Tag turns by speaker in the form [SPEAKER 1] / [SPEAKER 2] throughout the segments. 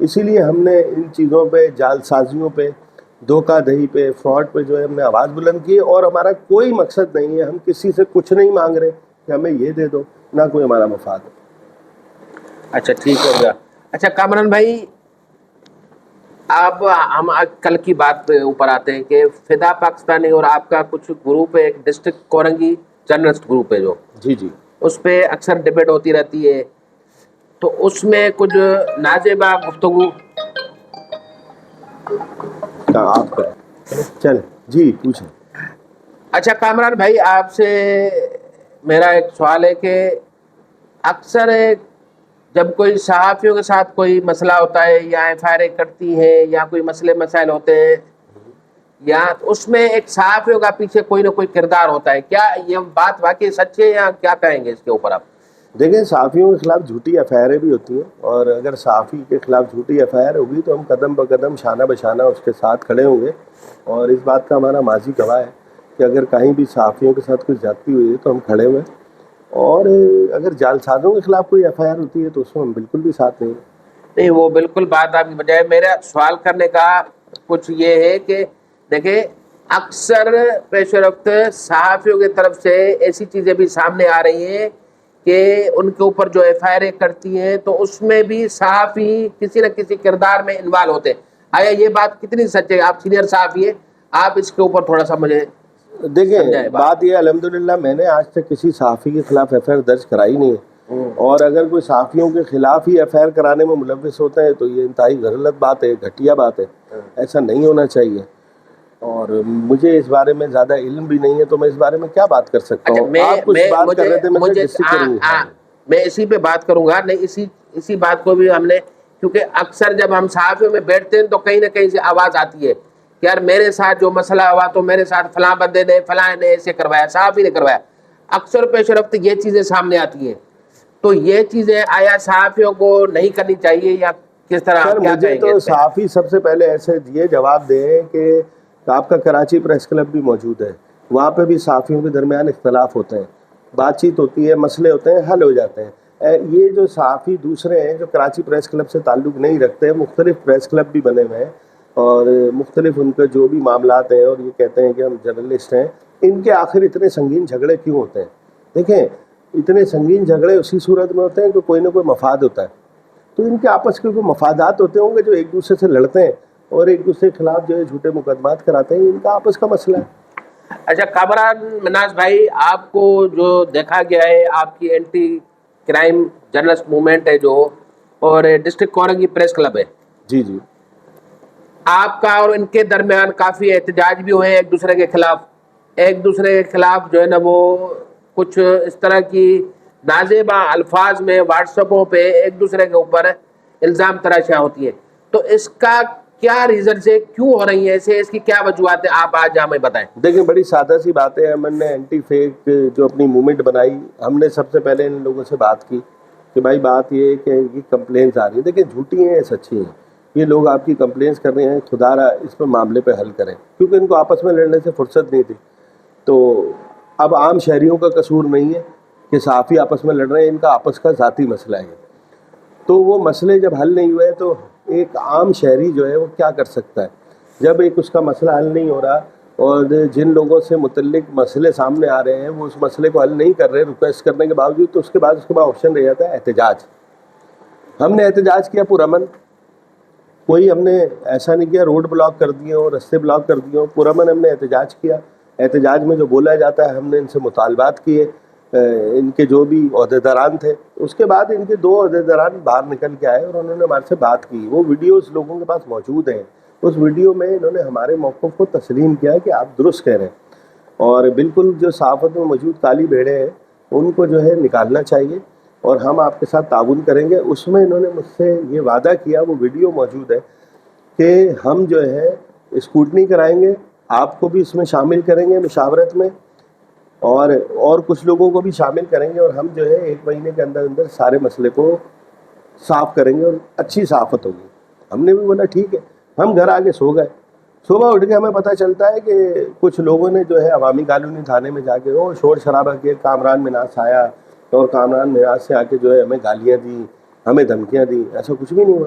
[SPEAKER 1] اسی لیے ہم نے ان چیزوں پہ، جال سازیوں پہ، دھوکہ دہی پہ، فراڈ پہ جو ہے ہم نے آواز بلند کی ہے، اور ہمارا کوئی مقصد نہیں ہے، ہم کسی سے کچھ نہیں مانگ رہے کہ ہمیں یہ دے دو، نہ کوئی ہمارا مفاد ہے۔
[SPEAKER 2] اچھا ٹھیک ہو گیا۔ اچھا کامران بھائی، اب ہم کل کی بات پہ اوپر آتے ہیں کہ فدا پاکستانی اور آپ کا کچھ گروپ ہے، ایک ڈسٹرکٹ کورنگی جرنلسٹ گروپ ہے جو،
[SPEAKER 1] جی جی،
[SPEAKER 2] اس پہ اکثر ڈبیٹ ہوتی رہتی ہے، تو اس میں کچھ نازیبہ گفتگو
[SPEAKER 1] آپ کریں، چل جی پوچھیں۔
[SPEAKER 2] اچھا کامران بھائی، آپ سے میرا ایک سوال ہے کہ اکثر جب کوئی صحافیوں کے ساتھ کوئی مسئلہ ہوتا ہے یا ایف آئی آر کرتی ہے یا کوئی مسئلے مسائل ہوتے ہیں، یا اس میں ایک صحافیوں کا پیچھے کوئی نہ کوئی کردار ہوتا ہے، کیا یہ بات واقعی سچ ہے یا کیا کہیں گے اس کے اوپر آپ؟
[SPEAKER 1] دیکھیں، صحافیوں کے خلاف جھوٹی ایف آئی آریں بھی ہوتی ہیں، اور اگر صحافی کے خلاف جھوٹی ایف آئی آر ہوگی تو ہم قدم بقدم شانہ بشانہ اس کے ساتھ کھڑے ہوں گے، اور اس بات کا ہمارا ماضی گواہ ہے کہ اگر کہیں بھی صحافیوں کے ساتھ کوئی زیادتی ہوئی ہے تو ہم کھڑے ہوئے ہیں، اور اگر جعل سازوں کے خلاف کوئی ایف آئی آر ہوتی ہے تو اس میں ہم بالکل بھی ساتھ نہیں ہیں۔
[SPEAKER 2] نہیں، وہ بالکل بات آپ کی بجائے میرا سوال کرنے کا کچھ یہ ہے کہ دیکھیں، اکثر پیش رفت صحافیوں کی طرف سے ایسی چیزیں بھی سامنے آ رہی ہیں کہ ان کے اوپر جو ایف آئی آر کرتی ہیں تو اس میں بھی صحافی کسی نہ کسی کردار میں انوالو ہوتے ہیں۔ آیا یہ بات کتنی سچ ہے؟ آپ سینئر صحافی ہیں، آپ اس کے اوپر تھوڑا سا مجھے
[SPEAKER 1] دیکھیں،
[SPEAKER 2] سمجھائیں
[SPEAKER 1] بات یہ الحمدللہ میں نے آج تک کسی صحافی کے خلاف ایف آئی آر درج کرائی نہیں ہے، اور اگر کوئی صحافیوں کے خلاف ہی ایف آئی آر کرانے میں ملوث ہوتا ہے تو یہ انتہائی غلط بات ہے، گھٹیا بات ہے، ایسا نہیں ہونا چاہیے، اور مجھے اس بارے میں زیادہ علم بھی نہیں ہے تو میں اس بارے میں کیا بات کر سکتا
[SPEAKER 2] اچھا،
[SPEAKER 1] ہوں۔ آپ کچھ بات کر رہے تھے، میں ڈسٹرکٹ کروں گا۔
[SPEAKER 2] میں اسی پہ بات کروں گا، نہیں اسی بات کو بھی ہم نے، کیونکہ اکثر جب ہم صحافیوں میں بیٹھتے ہیں تو کہیں نہ کہیں سے آواز آتی ہے کہ یار میرے ساتھ جو مسئلہ ہوا تو میرے ساتھ فلاں بندے نے فلاں نے ایسے کروایا، صحافی نے کروایا، اکثر پیش رفت یہ چیزیں سامنے آتی ہیں، تو یہ چیزیں آیا صحافیوں کو نہیں کرنی چاہیے یا کس طرح؟
[SPEAKER 1] سر
[SPEAKER 2] کیا
[SPEAKER 1] مجھے
[SPEAKER 2] کہیں گے
[SPEAKER 1] تو
[SPEAKER 2] اس پہ؟
[SPEAKER 1] صحافی سب سے پہلے ایسے یہ جواب دیں کہ آپ کا کراچی پریس کلب بھی موجود ہے، وہاں پہ بھی صحافیوں کے درمیان اختلاف ہوتے ہیں، بات چیت ہوتی ہے، مسئلے ہوتے ہیں، حل ہو جاتے ہیں۔ یہ جو صحافی دوسرے ہیں جو کراچی پریس کلب سے تعلق نہیں رکھتے، مختلف پریس کلب بھی بنے ہوئے ہیں، اور مختلف ان کے جو بھی معاملات ہیں، اور یہ کہتے ہیں کہ ہم جرنلسٹ ہیں، ان کے آخر اتنے سنگین جھگڑے کیوں ہوتے ہیں؟ دیکھیں، اتنے سنگین جھگڑے اسی صورت میں ہوتے ہیں کہ کوئی نہ کوئی مفاد ہوتا ہے، تو ان کے آپس کے کوئی مفادات ہوتے ہوں گے جو ایک دوسرے سے لڑتے ہیں اور ایک دوسرے کے خلاف جو ہے جھوٹے مقدمات کراتے ہیں، ان کا آپس کا مسئلہ ہے۔
[SPEAKER 2] اچھا کامران مناز بھائی، آپ کو جو دیکھا گیا ہے، آپ کی اینٹی کرائم جرنلسٹ موومنٹ ہے جو، اور ڈسٹرکٹ کورنگی پریس کلب ہے،
[SPEAKER 1] جی جی،
[SPEAKER 2] آپ کا اور ان کے درمیان کافی احتجاج بھی ہوئے ایک دوسرے کے خلاف، ایک دوسرے کے خلاف جو ہے نا وہ کچھ اس طرح کی نازیبہ الفاظ میں واٹس ایپوں پہ ایک دوسرے کے اوپر الزام تراشیاں ہوتی ہیں، تو اس کا کیا ریزن سے کیوں ہو رہی ہیں ایسے، اس کی کیا وجوہات ہیں، آپ آج ہمیں بتائیں۔
[SPEAKER 1] دیکھیں بڑی سادہ سی بات ہے، ہم نے اینٹی فیک جو اپنی موومنٹ بنائی، ہم نے سب سے پہلے ان لوگوں سے بات کی کہ بھائی بات یہ ہے کہ یہ کمپلینس آ رہی ہیں، دیکھیں جھوٹی ہیں سچی ہیں، یہ لوگ آپ کی کمپلینس کر رہے ہیں، خدا را اس پہ معاملے پہ حل کریں، کیونکہ ان کو آپس میں لڑنے سے فرصت نہیں تھی۔ تو اب عام شہریوں کا قصور نہیں ہے کہ صحافی آپس میں لڑ رہے ہیں، ان کا آپس کا ذاتی مسئلہ ہے، تو وہ مسئلے جب حل نہیں ہوئے تو ایک عام شہری جو ہے وہ کیا کر سکتا ہے؟ جب ایک اس کا مسئلہ حل نہیں ہو رہا اور جن لوگوں سے متعلق مسئلے سامنے آ رہے ہیں وہ اس مسئلے کو حل نہیں کر رہے ریکویسٹ کرنے کے باوجود، تو اس کے بعد آپشن رہ جاتا ہے احتجاج۔ ہم نے احتجاج کیا پرامن، کوئی ہم نے ایسا نہیں کیا روڈ بلاک کر دیے ہوں، رستے بلاک کر دیے ہوں، پرامن ہم نے احتجاج کیا۔ احتجاج میں جو بولا جاتا ہے، ہم نے ان سے مطالبات کیے، ان کے جو بھی عہدیداران تھے، اس کے بعد ان کے 2 عہدیداران باہر نکل کے آئے اور انہوں نے ہمارے سے بات کی، وہ ویڈیوز لوگوں کے پاس موجود ہیں، اس ویڈیو میں انہوں نے ہمارے موقف کو تسلیم کیا کہ آپ درست کہہ رہے ہیں، اور بالکل جو صحافت میں موجود کالی بھیڑیں ہیں ان کو جو ہے نکالنا چاہیے، اور ہم آپ کے ساتھ تعاون کریں گے۔ اس میں انہوں نے مجھ سے یہ وعدہ کیا، وہ ویڈیو موجود ہے، کہ ہم جو ہے اسکروٹنی کرائیں گے، آپ کو بھی اس میں شامل کریں گے مشاورت میں، اور کچھ لوگوں کو بھی شامل کریں گے، اور ہم جو ہے 1 مہینے کے اندر اندر سارے مسئلے کو صاف کریں گے اور اچھی صحافت ہوگی۔ ہم نے بھی بولا ٹھیک ہے، ہم گھر آگے سو گئے۔ صبح اٹھ کے ہمیں پتہ چلتا ہے کہ کچھ لوگوں نے جو ہے عوامی کالونی تھانے میں جا کے وہ شور شرابہ کیا، کامران مناس آیا اور کامران مناس سے آ کے جو ہے ہمیں گالیاں دی، ہمیں دھمکیاں دی، ایسا کچھ بھی نہیں ہوا۔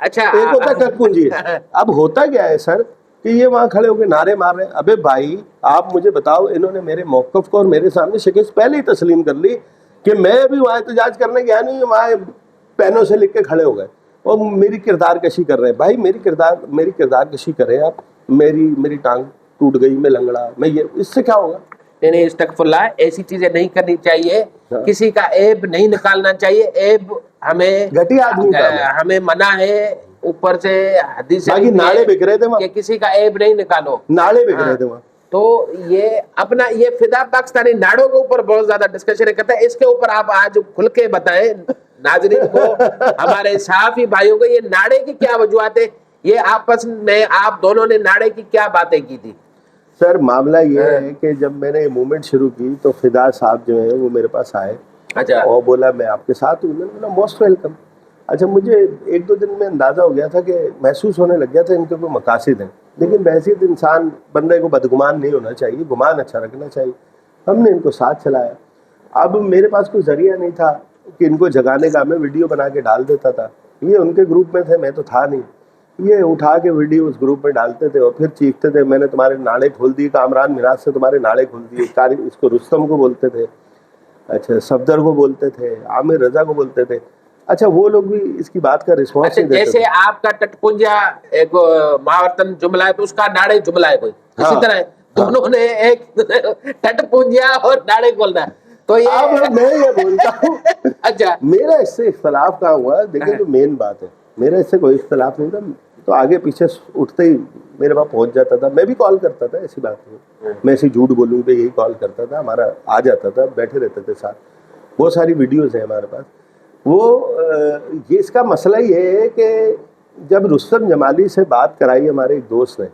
[SPEAKER 2] اچھا
[SPEAKER 1] ایک ہوتا ہے کٹ پونجی ہے. اب ہوتا کیا ہے سر کہ یہ وہاں کھڑے ہو کے نعرے مار رہے ہیں. ابے بھائی آپ مجھے بتاؤ, انہوں نے میرے موقف کو اور میرے سامنے شکست پہلے ہی تسلیم کر لی کہ میں ابھی وہاں احتجاج کرنے گیا نہیں, وہاں پینوں سے لکھ کے کھڑے ہو گئے اور میری کردار کشی کر رہے ہیں. بھائی میری کردار کشی کر رہے ہیں آپ, میری ٹانگ ٹوٹ گئی, میں لنگڑا, میں یہ, اس سے کیا ہوگا؟
[SPEAKER 2] نہیں استغفر اللہ, ایسی چیزیں نہیں کرنی چاہیے, کسی کا عیب نہیں نکالنا چاہیے. عیب ہمیں
[SPEAKER 1] گھٹیا آدمی کا ہے.
[SPEAKER 2] ہمیں منع ہے اوپر سے حدیث
[SPEAKER 1] باقی ناڑے بک رہے تھے وہاں,
[SPEAKER 2] کہ کسی کا عیب نہیں نکالو.
[SPEAKER 1] ناڑے بک رہے تھے وہاں.
[SPEAKER 2] تو یہ اپنا یہ فدا پاکستانی ناڑوں کے اوپر بہت زیادہ ڈسکشن کرتا ہے. اس کے اوپر آپ آج کھل کے بتائیں ناظرین کو, ہمارے صحافی بھائیوں کو, یہ ناڑے کی کیا وجوہات ہے, یہ آپس میں آپ دونوں نے ناڑے کی کیا باتیں کی تھی؟
[SPEAKER 1] سر معاملہ یہ ہے کہ جب میں نے یہ موومنٹ شروع کی تو فدا صاحب جو ہیں وہ میرے پاس آئے اور بولا میں آپ کے ساتھ ہوں. میں نے بولا موسٹ ویلکم. اچھا مجھے ایک دو دن میں اندازہ ہو گیا تھا کہ محسوس ہونے لگ گیا تھا ان کے کوئی مقاصد ہیں, لیکن بحیثیت انسان بندے کو بدگمان نہیں ہونا چاہیے, گمان اچھا رکھنا چاہیے. ہم نے ان کو ساتھ چلایا. اب میرے پاس کوئی ذریعہ نہیں تھا کہ ان کو جگانے کا, میں ویڈیو بنا کے ڈال دیتا تھا. یہ ان کے گروپ میں تھے, میں تو تھا نہیں. یہ اٹھا کے ویڈیو اس گروپ میں ڈالتے تھے اور پھر چیختے تھے میں نے تمہارے ناڑے کھول دیے, کامران مناز سے تمہارے ناڑے کھول دیے. اس کو رستم کو بولتے تھے, اچھا صفدر کو بولتے تھے, عامر رضا کو بولتے تھے. اچھا وہ لوگ بھی اس کی بات کا رسپانس نہیں دیتے.
[SPEAKER 2] جیسے آپ کا ٹٹ پنجا ایک مہاورتن جملہ ہے تو اس کا ناڑے جملہ ہے کوئی, اسی طرح ہے دونوں نے ایک ٹٹ پنجا اور ناڑے کھولنا ہے. تو یہ
[SPEAKER 1] میں یہ بولتا ہوں
[SPEAKER 2] اچھا
[SPEAKER 1] میرا اس سے اختلاف کہاں ہوا؟ دیکھیں جو مین بات ہے, میرا اس سے کوئی اختلاف نہیں تھا. تو آگے پیچھے اٹھتے ہی میرے پاس پہنچ جاتا تھا, میں بھی کال کرتا تھا, ایسی بات نہیں. میں ایسی جھوٹ بولوں پہ یہی کال کرتا تھا, ہمارا آ جاتا تھا, بیٹھے رہتے تھے ساتھ. بہت ساری ویڈیوز ہیں ہمارے پاس. وہ یہ اس کا مسئلہ یہ ہے کہ جب رستم جمالی سے بات کرائی ہمارے ایک دوست نے,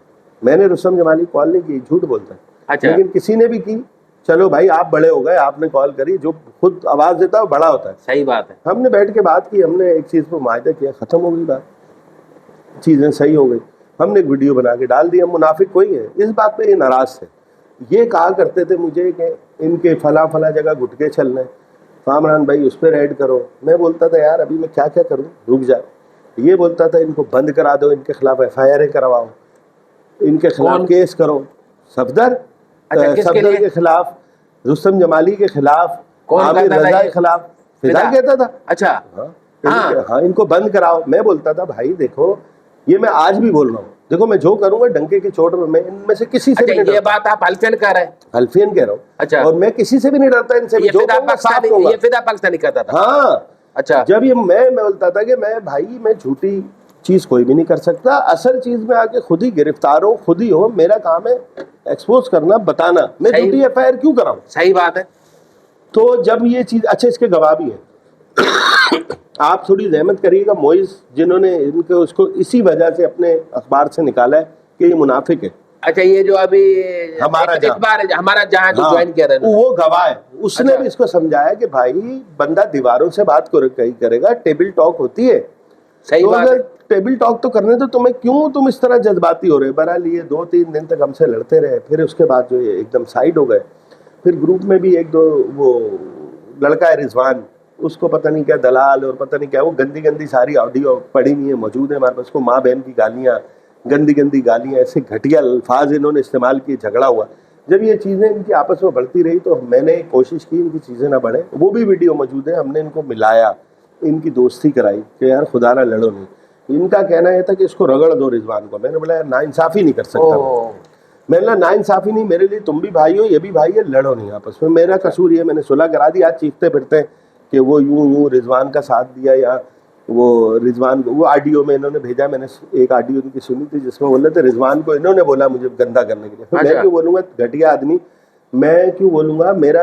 [SPEAKER 1] میں نے رستم جمالی کال نہیں کی, جھوٹ بولتا ہے, لیکن کسی نے بھی کی. چلو بھائی آپ بڑے ہو گئے, آپ نے کال کری, جو خود آواز دیتا ہے وہ بڑا ہوتا ہے.
[SPEAKER 2] صحیح بات ہے. ہم
[SPEAKER 1] نے بیٹھ کے بات کی, ہم نے ایک چیز پہ معاہدہ کیا, ختم ہو گئی بات, چیزیں صحیح ہو گئی. ہم نے ایک ویڈیو بنا کے ڈال دی. ہم منافق کوئی ہے اس بات پہ یہ ناراض تھے. یہ کہا کرتے تھے مجھے کہ ان کے فلاں جگہ گٹکے چل رہے ہیں, کامران بھائی اس پہ ریڈ کرو. میں بولتا تھا یار ابھی میں کیا کروں, رک جا. یہ بولتا تھا ان کو بند کرا دو, ان کے خلاف FIR کرواؤ, ان کے خلاف کیس کرو. صفدر کے خلاف, رستم جمالی کے خلاف, عامر رضا کے خلاف. فدا کہتا تھا
[SPEAKER 2] اچھا
[SPEAKER 1] ہاں ان کو بند کراؤ. میں بولتا تھا بھائی دیکھو, یہ میں آج بھی بول رہا ہوں, دیکھو میں جو کروں گا ڈنکے کی چوٹ میں ان میں سے کسی سے بھی نہیں ڈرتا.
[SPEAKER 2] یہ بات آپ حلفین کہہ رہے ہیں؟
[SPEAKER 1] حلفین کہہ رہا ہوں. اچھا, اور میں کسی سے بھی نہیں ڈرتا ان سے.
[SPEAKER 2] یہ فدا پاکستانی کہتا تھا.
[SPEAKER 1] ہاں
[SPEAKER 2] اچھا,
[SPEAKER 1] جب یہ میں بولتا تھا کہ میں بھائی میں جھوٹی چیز کوئی بھی نہیں کر سکتا, اصل چیز میں آ کے خود ہی گرفتار ہو, خود ہی ہو, میرا کام ہے ایکسپوز کرنا, بتانا, میں جھوٹی FIR کیوں کراؤں.
[SPEAKER 2] صحیح بات ہے.
[SPEAKER 1] تو جب یہ چیز, اچھا اس کے گواہ بھی ہیں, آپ تھوڑی زحمت کریے گا, موئز جنہوں نے ان کو اس کو اسی وجہ سے اپنے اخبار سے نکالا ہے کہ یہ منافق ہے.
[SPEAKER 2] اچھا یہ جو ابھی ہمارا جہاں جو جوائن کیا رہا ہے
[SPEAKER 1] وہ گواہ ہے. اس نے بھی اس کو سمجھایا کہ بھائی بندہ دیواروں سے بات کرے گا, ٹیبل ٹاک ہوتی ہے.
[SPEAKER 2] صحیح بات ہے.
[SPEAKER 1] ٹیبل ٹاک تو کرنے تو تمہیں کیوں تم اس طرح جذباتی ہو رہے. بہرحال یہ 2-3 دن تک ہم سے لڑتے رہے, پھر اس کے بعد جو ایک دم سائڈ ہو گئے. پھر گروپ میں بھی ایک دو وہ لڑکا ہے رضوان, اس کو پتہ نہیں کیا دلال اور پتہ نہیں کیا, وہ گندی ساری آڈیو پڑی ہوئی ہیں, موجود ہے ہمارے پاس. کو ماں بہن کی گالیاں, گندی گالیاں, ایسے گھٹیا الفاظ انہوں نے استعمال کیے, جھگڑا ہوا. جب یہ چیزیں ان کی آپس میں بڑھتی رہی تو میں نے کوشش کی ان کی چیزیں نہ بڑھیں. وہ بھی ویڈیو موجود ہے, ہم نے ان کو ملایا, ان کی دوستی کرائی کہ یار خدا نہ لڑو نہیں. ان کا کہنا یہ تھا کہ اس کو رگڑ دو رضوان کو. میں نے بولا یار ناانصافی نہیں کر سکتا. میں نے ناانصافی نہیں, میرے لیے تم بھی بھائی ہو, یہ بھی بھائی ہے, لڑو نہیں آپس میں. میرا قصور یہ, میں نے صلح کرا دی. آج چیختے پھرتے ہیں کہ وہ یوں رضوان کا ساتھ دیا, یا وہ رضوان کو, وہ آڈیو میں انہوں نے بھیجا, میں نے ایک آڈیو ان کی سنی تھی جس میں بول رہے تھے رضوان کو انہوں نے بولا مجھے گندا کرنے کے لیے. میں کیوں بولوں گا گھٹیا آدمی, میں کیوں بولوں گا, میرا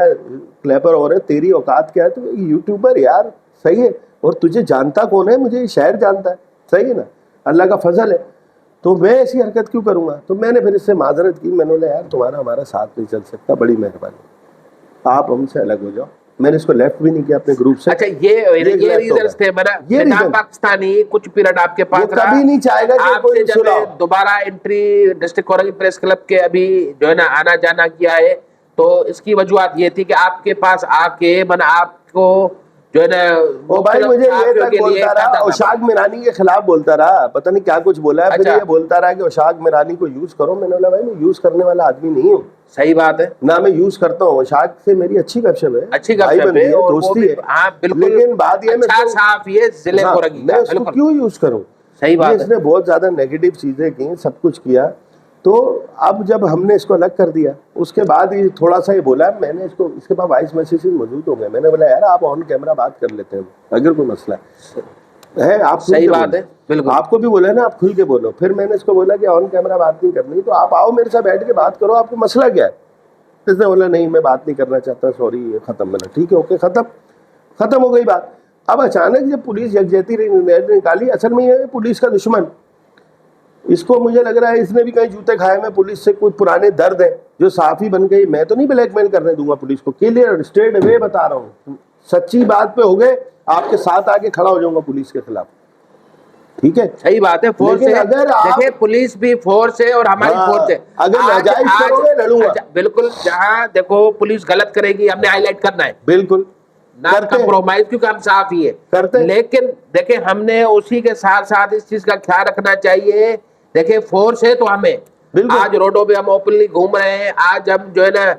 [SPEAKER 1] کلیپر اور ہے, تیری اوقات کیا ہے, تو یوٹیوبر یار صحیح ہے, اور تجھے جانتا کون ہے, مجھے شہر جانتا ہے, صحیح ہے نا, اللہ کا فضل ہے, تو میں ایسی حرکت کیوں کروں گا. تو میں نے پھر اس سے معذرت کی, میں نے بولا یار تمہارا ہمارا ساتھ نہیں چل سکتا, بڑی مہربانی, آپ ہم سے الگ ہو جاؤ. میں نے اس کو لیفٹ بھی نہیں کیا اپنے گروپ سے.
[SPEAKER 2] اچھا یہ ریزنز تھے. فدا پاکستانی کچھ پیریڈ آپ کے پاس رہا,
[SPEAKER 1] کبھی نہیں چاہے گا کہ کوئی
[SPEAKER 2] جب دوبارہ entry district Orangi press club کے ابھی جو ہے نا آنا جانا کیا ہے, تو اس کی وجوہات یہ تھی کہ آپ کے پاس آ کے آپ کو جو ہے نا
[SPEAKER 1] وہ بھائی مجھے یہ تک بولتا رہا اشاق میرانی کے خلاف بولتا رہا, پتہ نہیں کیا کچھ بولا ہے, پھر یہ بولتا رہا کہ اشاق میرانی کو یوز کرو. میں نے بولا بھائی میں یوز کرنے والا آدمی نہیں ہوں.
[SPEAKER 2] صحیح بات ہے,
[SPEAKER 1] نہ میں یوز کرتا ہوں. اشاق سے میری اچھی گپ شپ ہے,
[SPEAKER 2] اچھی گپ شپ ہے, دوستی ہے. ہاں بالکل,
[SPEAKER 1] لیکن بات یہ
[SPEAKER 2] اچھا صحافی ہے ضلع کورنگی
[SPEAKER 1] میں اس کو کیوں یوز کروں.
[SPEAKER 2] صحیح بات ہے.
[SPEAKER 1] اس نے بہت زیادہ نیگیٹو چیزیں کی, سب کچھ کیا. تو اب جب ہم نے اس کو الگ کر دیا, اس کے بعد یہ تھوڑا سا یہ بولا, میں نے اس کو, اس کے بعد وائس میسیجز موجود ہو گئے. میں نے بولا یار آپ آن کیمرہ بات کر لیتے ہیں اگر کوئی مسئلہ ہے. آپ
[SPEAKER 2] صحیح بات ہے, بالکل
[SPEAKER 1] آپ کو بھی بولا ہے نا آپ کھل کے بولو. پھر میں نے اس کو بولا کہ آن کیمرہ بات نہیں کرنی, تو آپ آؤ میرے ساتھ بیٹھ کے بات کرو, آپ کو مسئلہ کیا ہے. اس نے بولا نہیں میں بات نہیں کرنا چاہتا, سوری, ختم. میں نے ٹھیک ہے اوکے, ختم ہو گئی بات. اب اچانک جب پولیس یکجہتی نکالی, اصل میں یہ پولیس کا دشمن, اس کو مجھے لگ رہا ہے اس نے بھی کہیں جوتے کھائے میں پولیس سے, کوئی پرانے درد ہے جو صحافی بن گئی. میں تو نہیں بلیک میل کرنے دوں گا پولیس کو, کلیئر اسٹریٹ اوے بتا رہا ہوں, سچی بات پہ ہو گئے آپ کے ساتھ آ کے کھڑا ہو جاؤں گا پولیس کے خلاف. ٹھیک ہے,
[SPEAKER 2] صحیح بات ہے. فورس ہے, دیکھیں پولیس بھی فورس ہے اور ہماری فورس ہے.
[SPEAKER 1] اگر ناجائز کرو گے لڑوں گا.
[SPEAKER 2] بالکل, جہاں دیکھو پولیس غلط کرے گی ہم نے ہائی لائٹ کرنا ہے,
[SPEAKER 1] بالکل
[SPEAKER 2] نہ کمپرومائز, کیونکہ ہم صحافی ہیں. لیکن دیکھیں ہم نے اسی کے ساتھ ساتھ اس چیز کا خیال رکھنا چاہیے. دیکھیں فورس ہے تو ہمیں آج روڈوں پہ ہم اوپنلی گھوم رہے ہیں. آج ہم جو ہے نا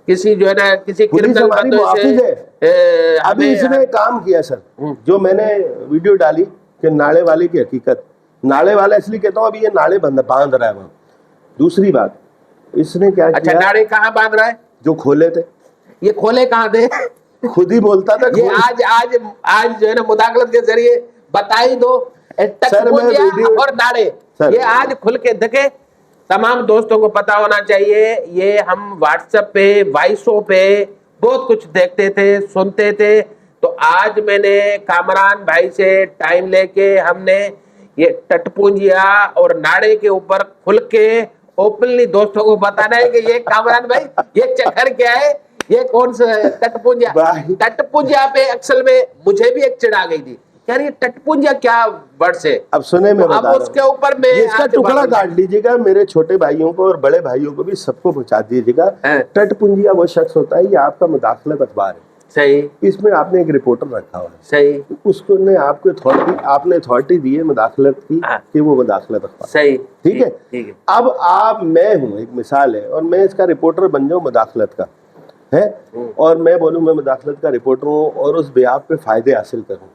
[SPEAKER 2] کسی جو ہے نا کسی کرمنل بندے سے
[SPEAKER 1] ابھی اس نے کام کیا سر, جو میں نے ویڈیو ڈالی کہ ناڑے والے کی حقیقت, ناڑے والا اس لیے کہتا ہوں ابھی یہ ناڑے باندھ رہا ہے وہاں. دوسری بات اس نے کیا کیا,
[SPEAKER 2] ناڑے کہاں باندھ رہا ہے,
[SPEAKER 1] جو کھولے تھے. یہ
[SPEAKER 2] کھولے کہاں تھے,
[SPEAKER 1] خود ہی بولتا تھا.
[SPEAKER 2] یہ آج جو ہے نا مداخلت کے ذریعے بتا ہی دو, اور ناڑے یہ آج کھل کے دیکھے. تمام دوستوں کو پتا ہونا چاہیے, یہ ہم واٹس ایپ پہ وائسوں پہ بہت کچھ دیکھتے تھے, سنتے تھے. تو آج میں نے کامران بھائی سے ٹائم لے کے ہم نے یہ ٹٹ پونجیا اور ناڑے کے اوپر کھل کے اوپنلی دوستوں کو بتانا ہے کہ یہ کامران بھائی یہ چکر کیا ہے, یہ کون سا ٹٹ پونجیا پہ اصل میں مجھے بھی ایک چڑ آ گئی تھی, یار یہ ٹٹ پونجیا کیا ورڈ ہے.
[SPEAKER 1] اب سنے میں بتا رہا ہوں,
[SPEAKER 2] اس کے اوپر میں
[SPEAKER 1] اس کا ٹکڑا کاٹ لیجیے گا, میرے چھوٹے بھائیوں کو اور بڑے بھائیوں کو بھی سب کو پہنچا دیجیے گا. ٹٹ پونجیا وہ شخص ہوتا ہے, یہ آپ کا مداخلت اخبار ہے.
[SPEAKER 2] صحیح,
[SPEAKER 1] اس میں آپ نے ایک رپورٹر رکھا ہوا ہے.
[SPEAKER 2] صحیح,
[SPEAKER 1] اس کو نے آپ کو آپ نے اتھارٹی دی ہے مداخلت کی کہ وہ مداخلت اخبار.
[SPEAKER 2] صحیح,
[SPEAKER 1] ٹھیک ہے. اب میں ہوں, ایک مثال ہے, اور میں اس کا رپورٹر بن جاؤں مداخلت کا ہے, اور میں بولوں میں مداخلت کا رپورٹر ہوں اور اس بیاب پہ فائدے حاصل کروں,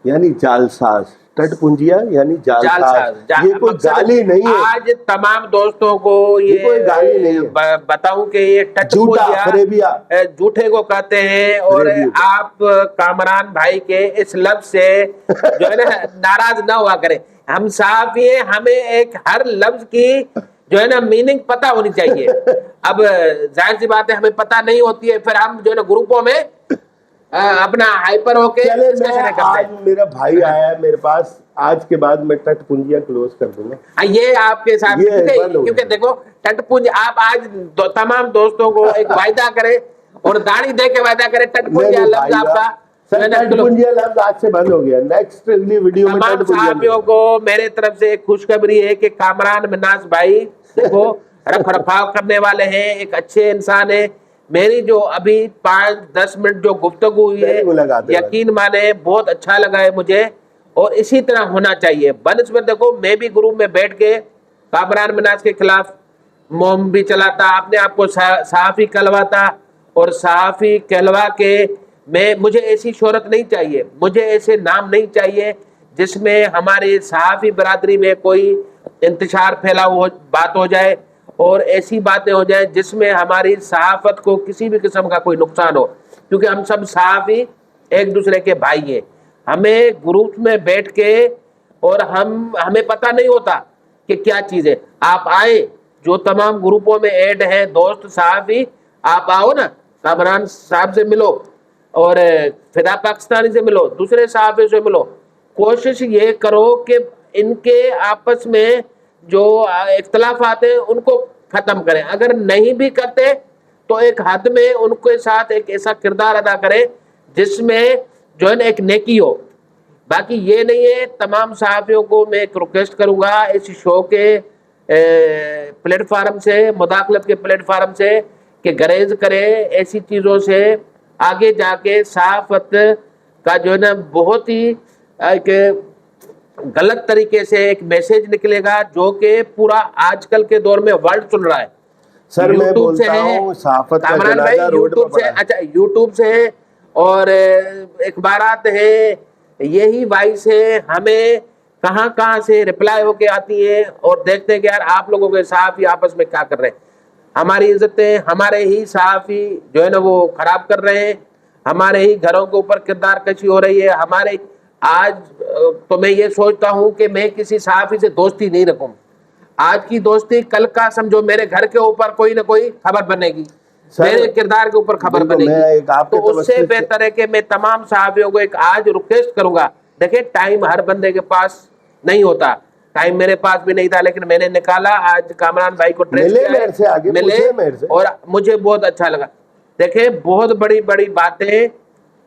[SPEAKER 1] یعنی جعلساز. ٹٹ پونجیا یعنی جعلساز, یہ کوئی گالی نہیں ہے.
[SPEAKER 2] آج تمام دوستوں کو یہ
[SPEAKER 1] کوئی گالی نہیں ہے,
[SPEAKER 2] بتاؤں کہ یہ ٹٹ پونجیا جھوٹے کو کہتے ہیں. اور آپ کامران بھائی کے اس لفظ سے جو ہے نا ناراض نہ ہوا کریں. ہم صحافی ہیں, ہمیں ایک ہر لفظ کی جو ہے نا میننگ پتا ہونی چاہیے. اب ظاہر سی بات ہے ہمیں پتا نہیں ہوتی ہے, پھر ہم جو ہے نا گروپوں میں اپنا ہائپر ہو کے
[SPEAKER 1] آج میرا بھائی آیا ہے میرے پاس, آج کے بعد میں ٹٹ پونجیا کلوز کر دوں گا.
[SPEAKER 2] یہ آپ کے ساتھ, کیونکہ دیکھو ٹٹ پونجیا, آپ آج تمام دوستوں کو ایک وعدہ کریں اور داڑھی دے کے وعدہ کریں, ٹٹ پونجیا لفظ آپ کا
[SPEAKER 1] ٹٹ پونجیا لفظ آج سے بند ہو گیا. نیکسٹ اگلی ویڈیو میں
[SPEAKER 2] تمام صحافیوں کو میرے طرف سے ایک خوشخبری ہے کہ کامران مناز بھائی دیکھو رکھ رکھاؤ کرنے والے ہیں, ایک اچھے انسان ہیں. میری جو ابھی 5-10 منٹ جو گفتگو ہوئی ہے, یقین مانے بہت اچھا لگا ہے مجھے, اور اسی طرح ہونا چاہیے. بنسبت دیکھو میں بھی گروپ میں بیٹھ کے کامران مناز کے خلاف مہم بھی چلاتا, اپنے آپ کو صحافی کہلواتا, اور صحافی کہلوا کے مجھے ایسی شہرت نہیں چاہیے, مجھے ایسے نام نہیں چاہیے جس میں ہماری صحافی برادری میں کوئی انتشار پھیلا بات ہو جائے, اور ایسی باتیں ہو جائیں جس میں ہماری صحافت کو کسی بھی قسم کا کوئی نقصان ہو. کیونکہ ہم سب صحافی ایک دوسرے کے بھائی ہیں. ہمیں گروپ میں بیٹھ کے, اور ہمیں پتہ نہیں ہوتا کہ کیا چیز ہے. آپ آئے, جو تمام گروپوں میں ایڈ ہیں دوست صحافی, آپ آؤ نا, کامران صاحب سے ملو, اور فدا پاکستانی سے ملو, دوسرے صحافی سے ملو. کوشش یہ کرو کہ ان کے آپس میں جو اختلافات ہیں ان کو ختم کریں. اگر نہیں بھی کرتے تو ایک حد میں ان کے ساتھ ایک ایسا کردار ادا کریں جس میں جو ہے نا ایک نیکی ہو. باقی یہ نہیں ہے, تمام صحافیوں کو میں ایک ریکویسٹ کروں گا اس شو کے پلیٹ فارم سے, مداخلت کے پلیٹ فارم سے, کہ گریز کریں ایسی چیزوں سے. آگے جا کے صحافت کا جو ہے نا بہت ہی ایک غلط طریقے سے ایک میسج نکلے گا جو کہ پورا آج کل کے دور میں ورلڈ چل رہا ہے.
[SPEAKER 1] سر میں
[SPEAKER 2] یوٹیوب سے
[SPEAKER 1] بولتا
[SPEAKER 2] ہے
[SPEAKER 1] ہوں صحافت کا
[SPEAKER 2] کامران بھائی,
[SPEAKER 1] جنازہ روڈ
[SPEAKER 2] یوٹیوب
[SPEAKER 1] پہ
[SPEAKER 2] سے,
[SPEAKER 1] پڑا ہے.
[SPEAKER 2] اچھا یوٹیوب سے ہے اور اخبارات ہیں, یہی وائس ہے, ہمیں کہاں کہاں سے رپلائی ہو کے آتی ہیں اور دیکھتے ہیں کہ یار آپ لوگوں کے صحافی آپس میں کیا کر رہے ہیں. ہماری عزتیں ہمارے ہی صحافی جو ہے نا وہ خراب کر رہے ہیں, ہمارے ہی گھروں کے اوپر کردار کشی ہو رہی ہے. ہمارے آج تو میں یہ سوچتا ہوں کہ میں کسی صحافی سے دوستی نہیں رکھوں. آج کی دوستی کل کا سمجھو میرے گھر کے اوپر کوئی نہ کوئی خبر بنے گی, میرے کردار کے اوپر خبر بنے گی. تو اس سے بہتر ہے کہ میں تمام صحافیوں کو ایک آج ریکویسٹ کروں گا. دیکھیں ٹائم ہر بندے کے پاس نہیں ہوتا, ٹائم میرے پاس بھی نہیں تھا لیکن میں نے نکالا. آج کامران بھائی کو ٹریس
[SPEAKER 1] ملے
[SPEAKER 2] کیا
[SPEAKER 1] میرے سے, آگے
[SPEAKER 2] ملے
[SPEAKER 1] پوچھے میرے سے,
[SPEAKER 2] اور مجھے بہت اچھا لگا. دیکھیں بہت بڑی بڑی باتیں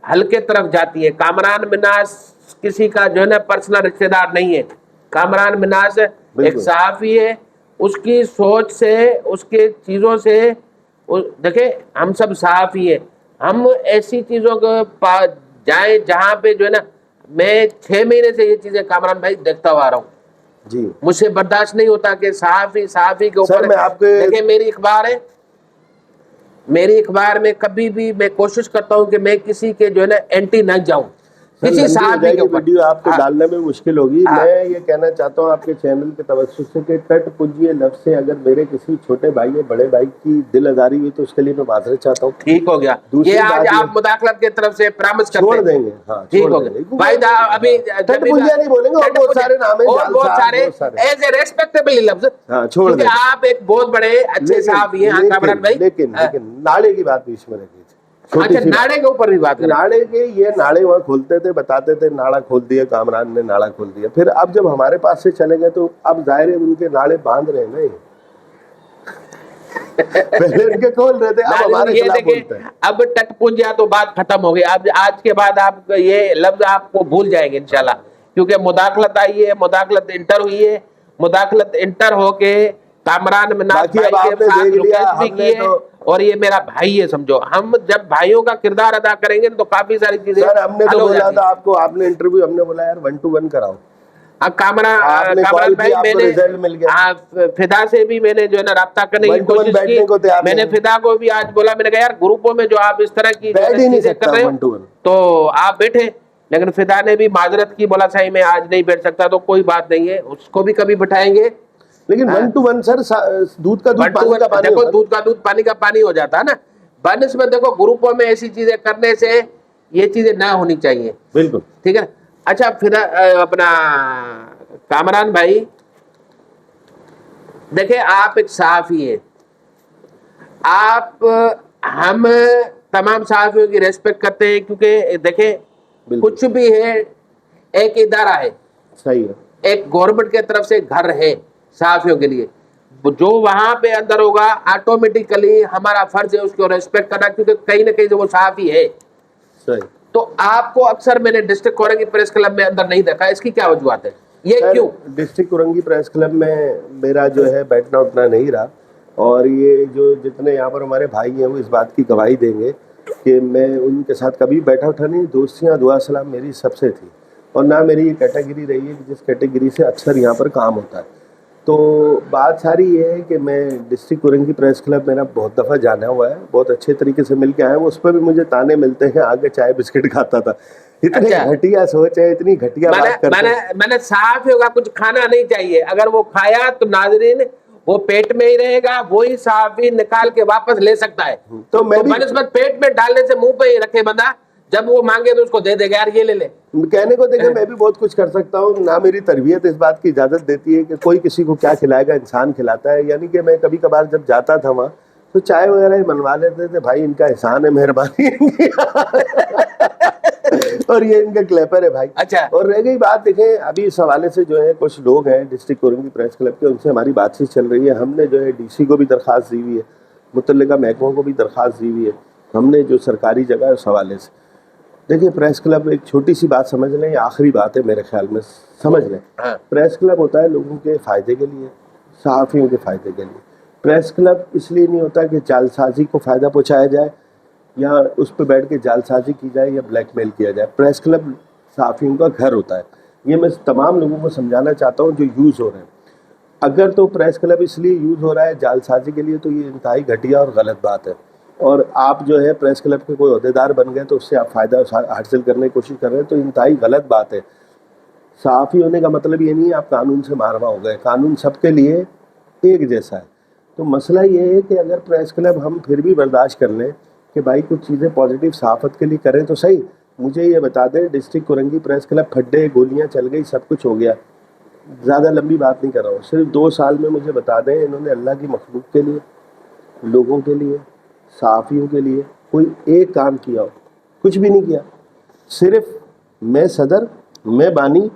[SPEAKER 2] ہلکے طرف جاتی ہیں. کامران مناس کسی کا جو ہے نا پرسنل رشتہ دار نہیں ہے. کامران مناس ایک صحافی ہے, اس کی سوچ سے, اس کے چیزوں سے, دیکھیں ہم سب صحافی ہیں, ہم ایسی چیزوں کے پاس جائیں جہاں پہ جو ہے نا, میں 6 مہینے سے یہ چیزیں کامران بھائی دیکھتا ہوا رہا ہوں.
[SPEAKER 1] جی
[SPEAKER 2] مجھ سے برداشت نہیں ہوتا کہ صحافی کے اوپر,
[SPEAKER 1] میں آپ کے
[SPEAKER 2] دیکھیں میری اخبار ہے, میری اخبار میں کبھی بھی میں کوشش کرتا ہوں کہ میں کسی کے جو ہے نا اینٹی نہ جاؤں, کسی
[SPEAKER 1] لمبی ہو
[SPEAKER 2] صحافی
[SPEAKER 1] جائے
[SPEAKER 2] کے
[SPEAKER 1] گی
[SPEAKER 2] اوپر.
[SPEAKER 1] ویڈیو, آپ کو
[SPEAKER 2] ہاں
[SPEAKER 1] ڈالنے میں مشکل ہوگی.
[SPEAKER 2] ہاں
[SPEAKER 1] میں یہ کہنا چاہتا ہوں آپ کے چینل کے توسط سے کہ ٹٹ پنجی لفظ سے اگر میرے کسی چھوٹے بھائی یا بڑے بھائی کی دل آزاری ہوئی تو اس کے لیے میں معذرت چاہتا ہوں.
[SPEAKER 2] ٹھیک ہو گیا, یہ
[SPEAKER 1] دوسری
[SPEAKER 2] آج
[SPEAKER 1] بات
[SPEAKER 2] آپ مداخلت کی طرف سے پرامس کرتے
[SPEAKER 1] چھوڑ
[SPEAKER 2] ہیں,
[SPEAKER 1] دیں گے, ہاں
[SPEAKER 2] ٹھیک
[SPEAKER 1] چھوڑ
[SPEAKER 2] ہو
[SPEAKER 1] دیں
[SPEAKER 2] گیا
[SPEAKER 1] گے.
[SPEAKER 2] بھائی. ابھی
[SPEAKER 1] ٹٹ پنجیا نہیں بولیں گے, اور بہت سارے نام ہیں,
[SPEAKER 2] اور
[SPEAKER 1] جال
[SPEAKER 2] بہت
[SPEAKER 1] صاحب,
[SPEAKER 2] سارے
[SPEAKER 1] بہت سارے.
[SPEAKER 2] ایز اے ریسپیکٹیبل لفظ,
[SPEAKER 1] ہاں چھوڑ دیں
[SPEAKER 2] کیونکہ آپ ایک بہت بڑے اچھے صحافی ہیں کامران بھائی.
[SPEAKER 1] لیکن ناڑے کی بات بیچ میں رکھیے, چھوٹی
[SPEAKER 2] اچھا
[SPEAKER 1] سی
[SPEAKER 2] ناڑے کے اوپر بھی بات کریں.
[SPEAKER 1] ناڑے کے, یہ ناڑے وہاں کھولتے تھے, بتاتے تھے ناڑا کھول دیا کامران نے, ناڑا کھول دیا. پھر اب جب ہمارے پاس سے چلے گئے تو اب ظاہر ہے ان کے ناڑے باندھ رہے ہیں نا, پہلے ان کے کھول رہے تھے, اب ہمارے
[SPEAKER 2] یہ
[SPEAKER 1] خلاف
[SPEAKER 2] دیکھیں
[SPEAKER 1] بولتے ہیں.
[SPEAKER 2] اب ٹٹ پنجیا تو بات ختم ہو گئی. اب آج کے بعد آپ یہ لفظ آپ کو بھول جائیں گے انشاءاللہ, کیونکہ مداخلت آئی ہے, مداخلت انٹر ہوئی ہے, مداخلت انٹر ہو کے کامران مناس
[SPEAKER 1] باقی
[SPEAKER 2] بھائی
[SPEAKER 1] اب
[SPEAKER 2] کے
[SPEAKER 1] آپ نے
[SPEAKER 2] ساتھ
[SPEAKER 1] دیکھ لیا,
[SPEAKER 2] ریکویسٹ بھی
[SPEAKER 1] ہم
[SPEAKER 2] کی
[SPEAKER 1] نے
[SPEAKER 2] ہے,
[SPEAKER 1] تو
[SPEAKER 2] اور یہ میرا بھائی ہے سمجھو. ہم جب بھائیوں کا کردار ادا کریں گے تو کافی ساری چیزیں
[SPEAKER 1] سر ہم نے
[SPEAKER 2] حل
[SPEAKER 1] تو
[SPEAKER 2] ہو
[SPEAKER 1] بولا
[SPEAKER 2] جاتی
[SPEAKER 1] تھا
[SPEAKER 2] ہیں.
[SPEAKER 1] آپ کو, آپ نے انٹرویو, ہم نے بولا یار 1-to-1 کراؤ, آپ
[SPEAKER 2] کامران
[SPEAKER 1] نے کال
[SPEAKER 2] بھائی
[SPEAKER 1] کیا, آپ
[SPEAKER 2] میں
[SPEAKER 1] کو
[SPEAKER 2] نے
[SPEAKER 1] ریزلٹ مل گیا.
[SPEAKER 2] فدا سے بھی میں نے جو ہے نا رابطہ کرنے کی
[SPEAKER 1] 1-to-1
[SPEAKER 2] کوشش کی.
[SPEAKER 1] بیٹھنے کو تیار
[SPEAKER 2] میں نے
[SPEAKER 1] نہیں,
[SPEAKER 2] فدا کو بھی آج بولا, میں نے کہا یار گروپوں میں جو آپ اس طرح کی جو ہے
[SPEAKER 1] بیٹھ
[SPEAKER 2] نا
[SPEAKER 1] ہی نہیں
[SPEAKER 2] چیزیں کر
[SPEAKER 1] سکتا
[SPEAKER 2] رہے ہو
[SPEAKER 1] 1-to-1.
[SPEAKER 2] تو آپ بیٹھے. لیکن فدا نے بھی معذرت کی, بولا صحیح میں آج نہیں بیٹھ سکتا, تو کوئی بات نہیں ہے, اس کو بھی کبھی بٹھائیں گے.
[SPEAKER 1] لیکن 1-to-1 سر دودھ کا دودھ پانی کا پانی
[SPEAKER 2] دیکھو
[SPEAKER 1] ہوتا ہے.
[SPEAKER 2] دودھ کا دودھ پانی کا پانی ہو جاتا ہے نا. بنسبت دیکھو گروپوں میں ایسی چیزیں کرنے سے یہ چیزیں نہ ہونی چاہیے,
[SPEAKER 1] بالکل
[SPEAKER 2] ٹھیک ہے. اچھا پھر اپنا کامران بھائی دیکھیں آپ ایک صحافی ہیں, آپ, ہم تمام صحافیوں کی ریسپیکٹ کرتے ہیں, کیونکہ دیکھیں کچھ بھی ہے ایک ادارہ ہے,
[SPEAKER 1] صحیح ہے,
[SPEAKER 2] ایک گورنمنٹ کے طرف سے گھر ہے صحافیوں کے لیے. جو وہاں پہ اندر ہوگا آٹومیٹیکلی ہمارا فرض ہے اس کو ریسپیکٹ کرنا, کیونکہ کہیں نہ کہیں جو وہ صحافی ہے.
[SPEAKER 1] صحیح.
[SPEAKER 2] تو آپ کو اکثر میں نے ڈسٹرکٹ کورنگی پریس کلب میں اندر نہیں دیکھا, اس کی کیا وجوہات ہے, یہ
[SPEAKER 1] سر
[SPEAKER 2] کیوں؟
[SPEAKER 1] ڈسٹرکٹ کورنگی پریس کلب میں میرا جو ہے بیٹھنا اٹھنا نہیں رہا, اور یہ جو جتنے یہاں پر ہمارے بھائی ہیں وہ اس بات کی گواہی دیں گے کہ میں ان کے ساتھ کبھی بیٹھا اٹھا نہیں. دوستیاں دعا سلام میری سب سے تھی, اور نہ میری یہ کیٹیگری رہی ہے کہ جس کیٹیگری سے اکثر یہاں پر کام ہوتا ہے. تو بات ساری یہ ہے کہ میں ڈسٹرکٹ کورنگی پریس کلب میرا بہت دفعہ جانا ہوا ہے, بہت اچھے طریقے سے مل کے آیا ہوں. اس پہ بھی مجھے تانے ملتے ہیں, آگے چائے بسکٹ کھاتا تھا. اتنی گھٹیا سوچ ہے, اتنی گھٹیا بات کرتے ہیں.
[SPEAKER 2] میں نے صحافیوں کا کچھ کھانا نہیں چاہیے, اگر وہ کھایا تو ناظرین وہ پیٹ میں ہی رہے گا, وہی صحافی نکال کے واپس لے سکتا ہے.
[SPEAKER 1] تو میں بھی
[SPEAKER 2] بنسبت پیٹ میں ڈالنے سے منہ پہ ہی رکھے بندہ, جب وہ مانگے تو اس کو دے دے گا, یار یہ لے لے.
[SPEAKER 1] کہنے کو دیکھیں میں بھی بہت کچھ کر سکتا ہوں, نہ میری تربیت اس بات کی اجازت دیتی ہے کہ کوئی کسی کو کیا کھلائے گا, انسان کھلاتا ہے. یعنی کہ میں کبھی کبھار جب جاتا تھا وہاں تو چائے وغیرہ ہی منوا لیتے تھے, بھائی ان کا احسان ہے, مہربانی اور یہ ان کا کلیپر ہے بھائی.
[SPEAKER 2] اچھا
[SPEAKER 1] اور رہ گئی بات, دیکھیں ابھی اس حوالے سے جو ہے کچھ لوگ ہیں ڈسٹرکٹ کورنگی پریس کلب کے, ان سے ہماری بات چیت چل رہی ہے. ہم نے جو ہے ڈی سی کو بھی درخواست دی ہوئی ہے, متعلقہ محکموں کو بھی درخواست دی ہوئی ہے, ہم نے جو سرکاری جگہ ہے اس حوالے سے. دیکھیں پریس کلب ایک چھوٹی سی بات سمجھ لیں, یہ آخری بات ہے میرے خیال میں, سمجھ لیں. پریس کلب ہوتا ہے لوگوں کے فائدے کے لیے, صحافیوں کے فائدے کے لیے. پریس کلب اس لیے نہیں ہوتا کہ جعل سازی کو فائدہ پہنچایا جائے, یا اس پہ بیٹھ کے جال سازی کی جائے یا بلیک میل کیا جائے. پریس کلب صحافیوں کا گھر ہوتا ہے. یہ میں تمام لوگوں کو سمجھانا چاہتا ہوں جو یوز ہو رہے ہیں. اگر تو پریس کلب اس لیے یوز ہو رہا ہے جال سازی کے لیے تو یہ انتہائی گھٹیا اور غلط بات ہے. اور آپ جو ہے پریس کلب کے کوئی عہدیدار بن گئے تو اس سے آپ فائدہ حاصل کرنے کی کوشش کر رہے ہیں تو انتہائی غلط بات ہے. صحافی ہونے کا مطلب یہ نہیں ہے آپ قانون سے ماروا ہو گئے. قانون سب کے لیے ایک جیسا ہے. تو مسئلہ یہ ہے کہ اگر پریس کلب ہم پھر بھی برداشت کر لیں کہ بھائی کچھ چیزیں پازیٹیو صحافت کے لیے کریں تو صحیح. مجھے یہ بتا دیں ڈسٹرکٹ کورنگی پریس کلب پھڈے گولیاں چل گئی سب کچھ ہو گیا. زیادہ لمبی بات نہیں کر رہا ہوں. صرف 2 سال میں مجھے بتا دیں انہوں نے اللہ کی مخلوق کے لیے, لوگوں کے لیے, صحافیوں کے لیے کوئی ایک کام کیا ہو؟ کچھ بھی نہیں کیا. صرف میں صدر, میں بانی,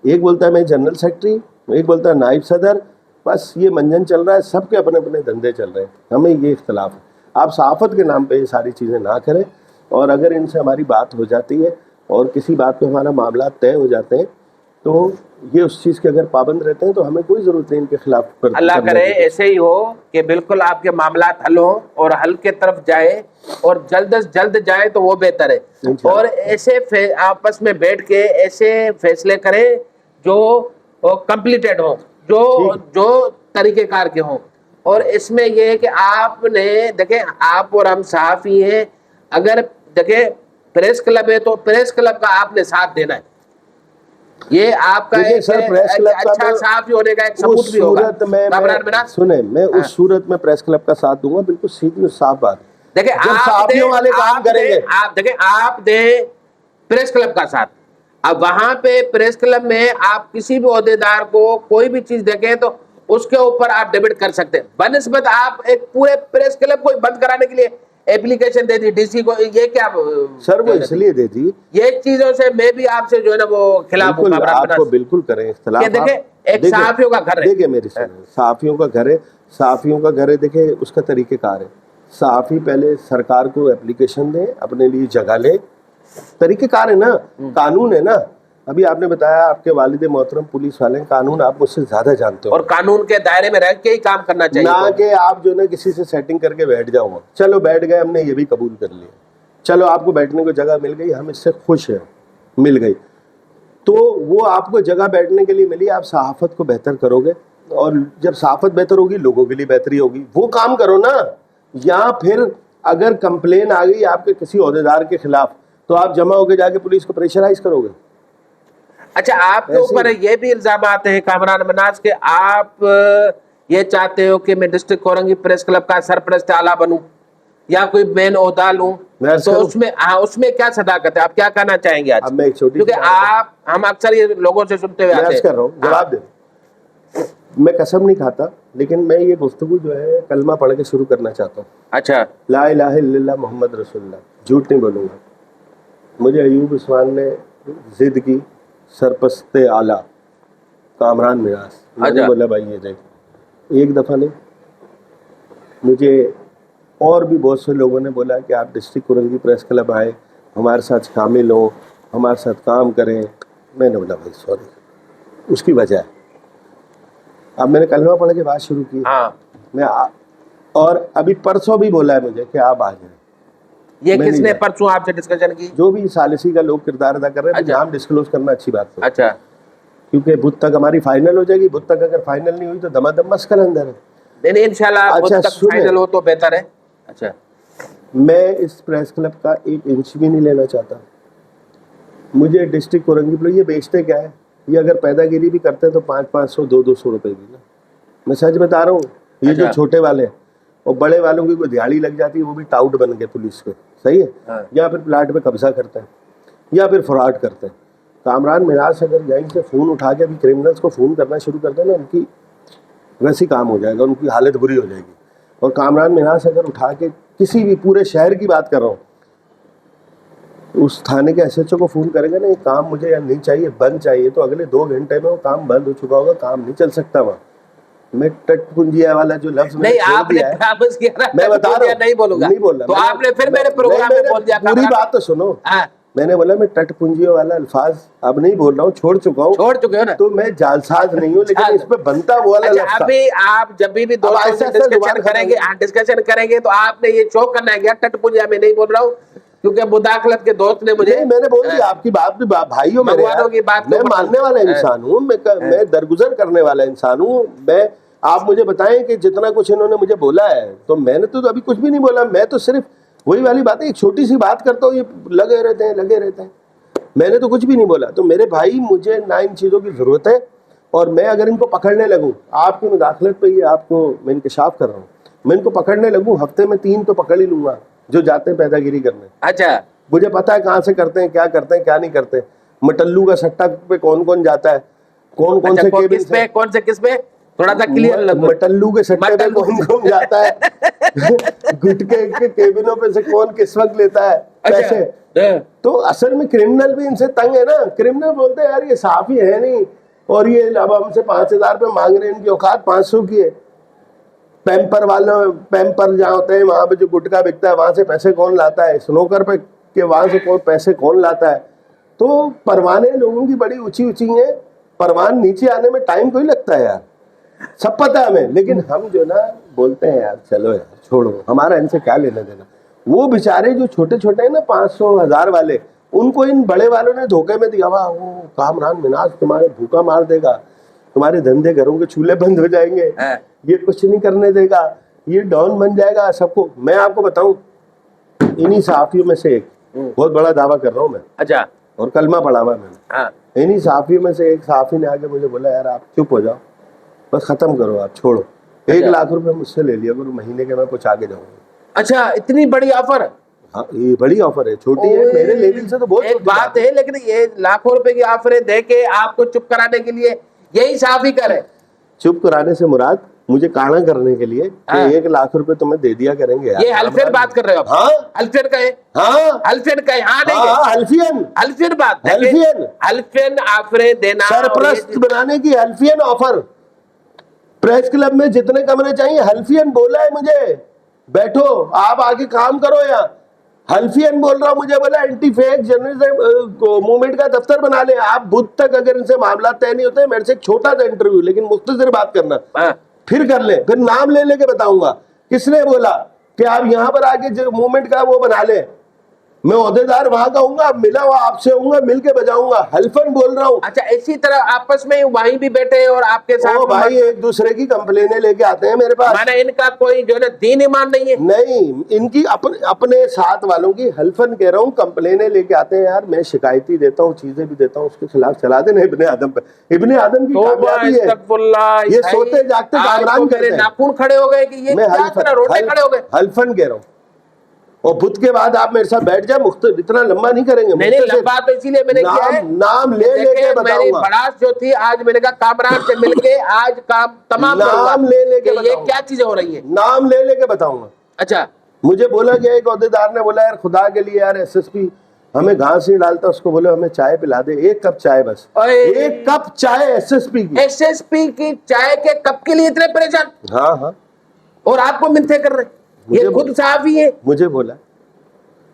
[SPEAKER 1] ایک بولتا ہے میں جنرل سیکرٹری, ایک بولتا ہے نائب صدر, بس یہ منجن چل رہا ہے. سب کے اپنے اپنے دھندے چل رہے ہیں. ہمیں یہ اختلاف ہے. آپ صحافت کے نام پہ یہ ساری چیزیں نہ کریں. اور اگر ان سے ہماری بات ہو جاتی ہے اور کسی بات پہ ہمارا معاملات طے ہو جاتے ہیں تو یہ اس چیز کے اگر پابند رہتے ہیں تو ہمیں کوئی ضرورت نہیں ان کے خلاف.
[SPEAKER 2] اللہ کرے ایسے ہی ہو کہ بالکل آپ کے معاملات حل ہوں اور حل کے طرف جائے اور جلد از جلد جائے تو وہ بہتر ہے. اور ایسے آپس میں بیٹھ کے ایسے فیصلے کریں جو کمپلیٹڈ ہوں, جو طریقہ کار کے ہوں. اور اس میں یہ ہے کہ آپ نے دیکھیں آپ اور ہم صحافی ہیں, اگر دیکھیں پریس کلب ہے تو پریس کلب کا آپ نے ساتھ دینا ہے. یہ آپ کا اچھا صحافی ہونے کا ایک ثبوت بھی ہوگا.
[SPEAKER 1] سنیں میں اس صورت میں پریس کلب کا ساتھ دوں گا, بالکل سیدھی اور صاف بات.
[SPEAKER 2] دیکھیں آپ دیں پریس کلب کا ساتھ. اب وہاں پہ پریس کلب میں آپ کسی بھی عہدیدار کو کوئی بھی چیز دیکھیں تو اس کے اوپر آپ ڈیبیٹ کر سکتے ہیں. بنسبت آپ ایک پورے پریس کلب کو بند کرانے کے لیے اپلیکیشن دے دی ڈی سی کو, یہ کیا
[SPEAKER 1] سر وہ اس لیے دے دی.
[SPEAKER 2] یہ چیزوں سے میں بھی آپ سے جو ہے نا وہ خلاف ہوں.
[SPEAKER 1] آپ کو بالکل کریں اختلاف.
[SPEAKER 2] دیکھیں ایک صحافیوں کا گھر ہے.
[SPEAKER 1] دیکھیں میری سنیں, صحافیوں کا گھر ہے, صحافیوں کا گھر ہے. دیکھیں اس کا طریقہ کار ہے. صحافی پہلے سرکار کو اپلیکیشن دیں, اپنے لیے جگہ لیں. طریقہ کار ہے نا, قانون ہے نا. ابھی آپ نے بتایا آپ کے والد محترم پولیس والے, قانون آپ مجھ سے زیادہ جانتے ہو
[SPEAKER 2] اور قانون کے دائرے میں رہ کے ہی کام کرنا چاہیے,
[SPEAKER 1] نہ کہ آپ جو ہے کسی سے سیٹنگ کر کے بیٹھ جاؤ. چلو بیٹھ گئے, ہم نے یہ بھی قبول کر لیا. چلو آپ کو بیٹھنے کو جگہ مل گئی, ہم اس سے خوش ہیں, مل گئی. تو وہ آپ کو جگہ بیٹھنے کے لیے ملی, آپ صحافت کو بہتر کرو گے. اور جب صحافت بہتر ہوگی لوگوں کے لیے بہتری ہوگی. وہ کام کرو نا. یا پھر اگر کمپلین آ گئی آپ کے کسی عہدیدار کے خلاف تو آپ جمع ہو کے جا کے پولیس کو پریشرائز کرو گے.
[SPEAKER 2] اچھا آپ کے اوپر یہ بھی الزامات ہیں کامران مناز کہ آپ یہ چاہتے ہو کہ میں ڈسٹرکٹ کورنگی پریس کلب کا سرپرست اعلیٰ بنوں یا کوئی مین عہدہ لوں, تو اس میں کیا صداقت ہے؟ آپ کیا کہنا چاہیں گے آج؟ کیونکہ ہم اکثر یہ لوگوں سے سنتے ہوئے آتے ہیں.
[SPEAKER 1] جواب دیں. میں قسم نہیں کھاتا لیکن میں یہ گفتگو جو ہے کلمہ پڑھ کے شروع کرنا چاہتا ہوں.
[SPEAKER 2] اچھا,
[SPEAKER 1] لا الہ الا اللہ محمد رسول اللہ. جھوٹ نہیں بولوں گا. مجھے ایوب عثمان نے ضد کی, سرپرست اعلیٰ کامران مناز. میں نے بولا بھائی یہ دیکھ, ایک دفعہ نہیں, مجھے اور بھی بہت سے لوگوں نے بولا کہ آپ ڈسٹرکٹ کورنگی پریس کلب آئیں, ہمارے ساتھ شامل ہوں, ہمارے ساتھ کام کریں. میں نے بولا بھائی سوری, اس کی وجہ ہے. اب میں نے کلمہ پڑھ کے بات شروع کی. میں اور ابھی پرسوں بھی بولا ہے مجھے کہ آپ آ جائیں.
[SPEAKER 2] یہ کس نے پرسوں آپ سے ڈسکشن کی؟
[SPEAKER 1] جو بھی ثالثی کا لوگ کردار ادا کر رہے ہیں. نام ڈسکلوز کرنا اچھی بات ہے.
[SPEAKER 2] اچھا,
[SPEAKER 1] کیونکہ بدھ تک ہماری فائنل ہو جائے گی. بدھ تک اگر فائنل نہیں ہوئی تو دما دم مسکل اندر ہے.
[SPEAKER 2] نہیں انشاءاللہ بدھ تک فائنل ہو تو بہتر ہے. اچھا, میں
[SPEAKER 1] اس پریس کلب کا 1 انچ بھی نہیں لینا چاہتا. مجھے ڈسٹرکٹ کورنگی پر یہ بیچتے کیا ہے, یہ اگر پیدا گیری بھی کرتے ہیں تو 500 200 روپے کی نا. میں سچ بتا رہا ہوں. یہ جو چھوٹے والے ہیں اور بڑے والوں کی کوئی دیہڑی لگ جاتی ہے وہ بھی ٹاؤٹ بن گئے پولیس کے. صحیح ہے, یا پھر پلاٹ پہ قبضہ کرتے ہیں یا پھر فراڈ کرتے ہیں. کامران مناز اگر یہیں سے فون اٹھا کے ابھی کرمنلس کو فون کرنا شروع کر دیں نا, ان کی ویسی کام ہو جائے گا, ان کی حالت بری ہو جائے گی. اور کامران مناز اگر اٹھا کے کسی بھی پورے شہر کی بات کر رہا ہوں, اس تھانے کے ایس ایچ او کو فون کرے گا نا یہ کام مجھے یا نہیں چاہیے, بند چاہیے, تو اگلے 2 گھنٹے میں وہ کام بند ہو چکا ہوگا, کام نہیں چل سکتا وہاں. میں ٹٹ پنجیا والا جو لفظ
[SPEAKER 2] نہیں آپ نے پراپس کیا,
[SPEAKER 1] میں بتا رہا ہوں
[SPEAKER 2] نہیں بولوں گا,
[SPEAKER 1] نہیں بولنا.
[SPEAKER 2] تو آپ نے پھر میرے پروگرام میں بول دیا.
[SPEAKER 1] پوری بات تو سنو, میں نے بولا میں ٹٹ پونجیوں والا الفاظ اب نہیں بول رہا ہوں, چھوڑ چکا ہوں,
[SPEAKER 2] چھوڑ چکے ہو نا.
[SPEAKER 1] تو میں جالساز نہیں ہوں, لیکن اس پہ بنتا وہ والا
[SPEAKER 2] اچھا
[SPEAKER 1] لفظ تھا.
[SPEAKER 2] ابھی آپ جب بھی دوستوں سے ڈسکشن کریں گے, ڈسکشن کریں گے تو آپ نے یہ شو کرنا ہے کیا ٹٹ پونجیا میں نہیں بول رہا ہوں, کیونکہ مداخلت کے دوست نے مجھے,
[SPEAKER 1] نہیں میں نے بول دیا آپ کی بات بھی, بھائیوں میرے یار, میں ماننے والا انسان ہوں, میں درگزر کرنے والا انسان ہوں. میں آپ مجھے بتائیں کہ جتنا کچھ انہوں نے مجھے بولا ہے, تو میں نے تو ابھی کچھ بھی نہیں بولا. میں تو صرف وہی والی بات ہے, ایک چھوٹی سی بات کرتا ہوں, یہ لگے رہتے ہیں. میں نے تو کچھ بھی نہیں بولا. تو میرے بھائی مجھے نہ ان چیزوں کی ضرورت ہے, اور میں اگر ان کو پکڑنے لگوں, آپ کی مداخلت پہ یہ آپ کو میں انکشاف کر رہا ہوں, میں ان کو پکڑنے لگوں ہفتے میں 3 تو پکڑ ہی لوں گا جو جاتے ہیں پیدا گیری کرنے.
[SPEAKER 2] اچھا
[SPEAKER 1] مجھے پتا ہے کہاں سے کرتے ہیں, کیا نہیں کرتے. مٹلو کا سٹا پہ کون کون جاتا ہے, کون سے کیبن سے,
[SPEAKER 2] کس پہ تھوڑا سا کلیئر.
[SPEAKER 1] مٹلو کے سٹے پہ کون جاتا ہے, گٹکے کے کیبنوں پہ سے کون کس وقت لیتا ہے پیسے. تو اصل میں کرمنل بھی ان سے تنگ ہے نا. کرمنل بولتے ہیں یار یہ صاف ہی ہے نہیں, اور یہ اب ہم سے 5,000 روپے مانگ رہے ہیں, ان کی اوقات 500 کی ہے. پیمپر والوں, پیمپر جہاں ہوتے ہیں وہاں پہ جو گٹکا بکتا ہے وہاں سے پیسے کون لاتا ہے, سنوکر پہ کہ وہاں سے پیسے کون لاتا ہے. تو پروانے لوگوں کی بڑی اونچی ہیں, پروان نیچے آنے میں ٹائم کوئی لگتا ہے یار, سب پتہ ہے ہمیں. لیکن ہم جو نا بولتے ہیں یار چلو یار چھوڑو, ہمارا ان سے کیا لینا دینا. وہ بیچارے جو چھوٹے ہیں نا 500 1000 والے, ان کو ان بڑے والوں نے دھوکے میں دیا, وہ کامران مناز تمہارے بھوکا مار دے گا, تمہارے دھندے گھروں کے چولہے بند ہو جائیں گے, یہ کچھ نہیں کرنے دے گا, یہ ڈاؤن بن جائے گا سب کو. میں آپ کو بتاؤں انہی صحافیوں میں سے ایک, بہت بڑا دعویٰ کر رہا ہوں میں,
[SPEAKER 2] اچھا,
[SPEAKER 1] اور کلمہ پڑھا ہوا میں نے, انہی صحافیوں میں سے ایک صحافی نے آگے مجھے بولا یار آپ چپ ہو جاؤ, بس ختم کرو, آپ چھوڑو, 1 لاکھ روپے مجھ سے لے لیا کرو مہینے کے, میں کچھ آگے جاؤں گا.
[SPEAKER 2] اچھا اتنی بڑی آفر.
[SPEAKER 1] ہاں یہ بڑی آفر ہے, چھوٹی ہے میرے لیول سے تو بہت
[SPEAKER 2] ایک بات ہے, لیکن یہ لاکھوں روپے کی آفریں دے کے آپ کو چپ کرانے کے لیے یہی صحافی کرے.
[SPEAKER 1] چپ کرانے سے مراد مجھے کانا کرنے کے لیے کہ 1 لاکھ روپے تمہیں دے دیا کریں گے.
[SPEAKER 2] یہ حلفین بات کر رہے ہو آپ؟
[SPEAKER 1] ہاں
[SPEAKER 2] حلفین کہیں, حلفین کہیں, ہاں نہیں حلفین بات, حلفین آفریں دینا,
[SPEAKER 1] سرپرست بنانے کی حلفین آفر. پریس کلب میں جتنے کمرے چاہیے حلفین بولا ہے مجھے, بیٹھو آپ آگے کام کرو. یہاں حلفین بول رہا ہوں, مجھے بولا اینٹی فیک جرنلزم موومنٹ کا دفتر بنا لیں آپ. بدھ تک اگر ان سے معاملات طے نہیں ہوتے, میرے سے ایک چھوٹا سا انٹرویو, لیکن مختصر بات کرنا, پھر کر لیں, پھر نام لے کے بتاؤں گا کس نے بولا کہ آپ یہاں پر آگے موومنٹ کا وہ بنا لیں. میں عہدیدار وہاں کا ہوں گا, ملا ہوا آپ سے ہوں گا, مل کے بجاؤں گا. حلفن بول رہا ہوں.
[SPEAKER 2] اچھا اسی طرح آپس میں وہیں بھی بیٹھے اور آپ کے ساتھ
[SPEAKER 1] بھائی ایک دوسرے کی کمپلینیں لے کے آتے ہیں میرے پاس.
[SPEAKER 2] مانا ان کا کوئی جو ہے دین ایمان نہیں ہے. نہیں,
[SPEAKER 1] ان کی اپنے ساتھ والوں کی حلفن کہہ رہا ہوں کمپلینیں لے کے آتے ہیں. یار میں شکایتی دیتا ہوں, چیزیں بھی دیتا ہوں, اس کے خلاف چلا دینا ابن آدم پہ. ابن آدم کی کامیابی ہے, یہ سوتے جاگتے کامران کرتے ہیں.
[SPEAKER 2] ناخن کھڑے ہو گئے کہ یہ کیا طرح روٹے کھڑے ہو گئے.
[SPEAKER 1] حلفن کہہ رہا ہوں. اور بدھ کے بعد آپ میرے ساتھ بیٹھ جائیں, اتنا لمبا نہیں کریں گے.
[SPEAKER 2] نہیں لمبا تو اسی لیے میں نے کیا ہے,
[SPEAKER 1] نام لے کے
[SPEAKER 2] میری بڑاس جو تھی آج میں نے کہا کامران سے مل کے آج کام تمام
[SPEAKER 1] نام لے کے
[SPEAKER 2] یہ کیا چیزیں ہو رہی ہیں,
[SPEAKER 1] نام لے کے بتاؤں گا.
[SPEAKER 2] اچھا
[SPEAKER 1] مجھے بولا گیا, ایک عہدیدار نے بولا یار خدا کے لیے یار SSP ہمیں گھاس نہیں ڈالتا, اس کو بولے ہمیں چائے پلا دے, 1 کپ چائے, بس 1 کپ چائے
[SPEAKER 2] SSP کی چائے کے کپ کے لیے اتنے پریشان.
[SPEAKER 1] ہاں
[SPEAKER 2] اور آپ کو منتھے کر رہے ہیں, یہ خود صحافی ہے.
[SPEAKER 1] مجھے بولا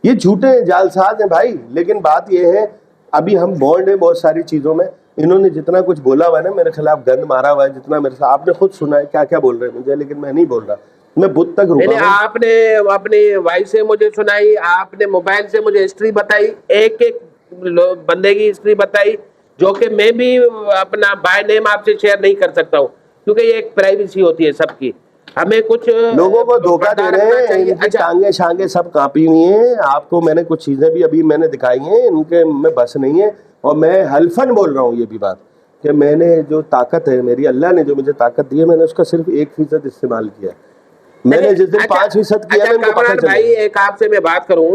[SPEAKER 1] یہ جھوٹے ہیں, جعلساز ہیں بھائی. لیکن بات یہ ہے ابھی ہم بونڈ ہیں بہت ساری چیزوں میں. انہوں نے جتنا کچھ بولا ہوا ہے نا میرے خلاف, گند مارا ہوا ہے جتنا میرے ساتھ, آپ نے خود سنا ہے کیا کیا بول رہے ہیں مجھے, لیکن میں نہیں بول رہا. میں بدھ تک رکا ہوں.
[SPEAKER 2] آپ نے اپنی وائس سے مجھے سنائی, آپ نے موبائل سے مجھے ہسٹری بتائی, ایک بندے کی ہسٹری بتائی, جو کہ میں بھی اپنا بائی نیم آپ سے شیئر نہیں کر سکتا ہوں, کیونکہ یہ ایک پرائیویسی ہوتی ہے سب کی. ہمیں کچھ
[SPEAKER 1] لوگوں کو دھوکہ دے رہے ہیں, ان کی ٹانگیں شانگیں سب کانپی ہوئی ہیں. آپ کو میں نے کچھ چیزیں بھی ابھی میں نے دکھائی ہیں, ان کے میں بس نہیں ہے. اور میں حلفن بول رہا ہوں یہ بھی بات کہ میں نے جو طاقت ہے میری, اللہ نے جو مجھے طاقت دی ہے, میں نے اس کا صرف 1% استعمال کیا ہے. میں نے جس دن 5% کیا ہے.
[SPEAKER 2] کامران بھائی ایک آپ سے میں بات کروں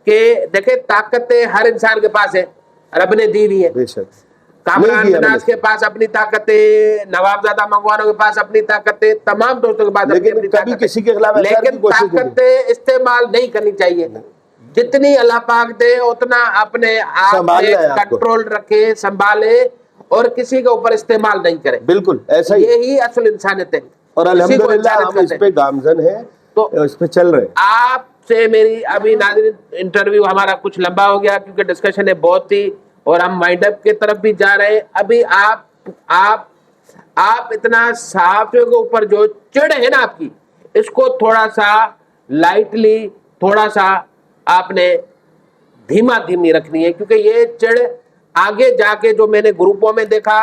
[SPEAKER 2] کہ دیکھیں طاقت ہر انسان کے پاس ہے, رب نے دی ہے.
[SPEAKER 1] بے شک
[SPEAKER 2] کامران مناز کے پاس اپنی طاقتیں, نوابزادہ منگوانوں کے پاس اپنی طاقتیں, تمام دوستوں کے پاس اپنی
[SPEAKER 1] کبھی کسی کے خلاف,
[SPEAKER 2] لیکن طاقتیں استعمال نہیں کرنی چاہیے. جتنی اللہ پاک دے اتنا اپنے آپ میں کنٹرول رکھے, سنبھالے, اور کسی کے اوپر استعمال نہیں کرے.
[SPEAKER 1] بالکل ایسا ہی,
[SPEAKER 2] یہی اصل انسانیت ہے.
[SPEAKER 1] اور الحمدللہ ہم اس پہ گامزن ہیں, تو اس پہ چل رہے ہیں.
[SPEAKER 2] آپ سے میری ابھی ناظرین انٹرویو ہمارا کچھ لمبا ہو گیا کیونکہ ڈسکشن بہت تھی اور ہم وائنڈ اپ کی طرف بھی جا رہے ہیں. ابھی آپ اتنا صحافیوں کے اوپر جو چڑ ہے نا آپ کی, اس کو تھوڑا سا لائٹلی, تھوڑا سا آپ نے دھیمی رکھنی ہے, کیونکہ یہ چڑ آگے جا کے جو میں نے گروپوں میں دیکھا,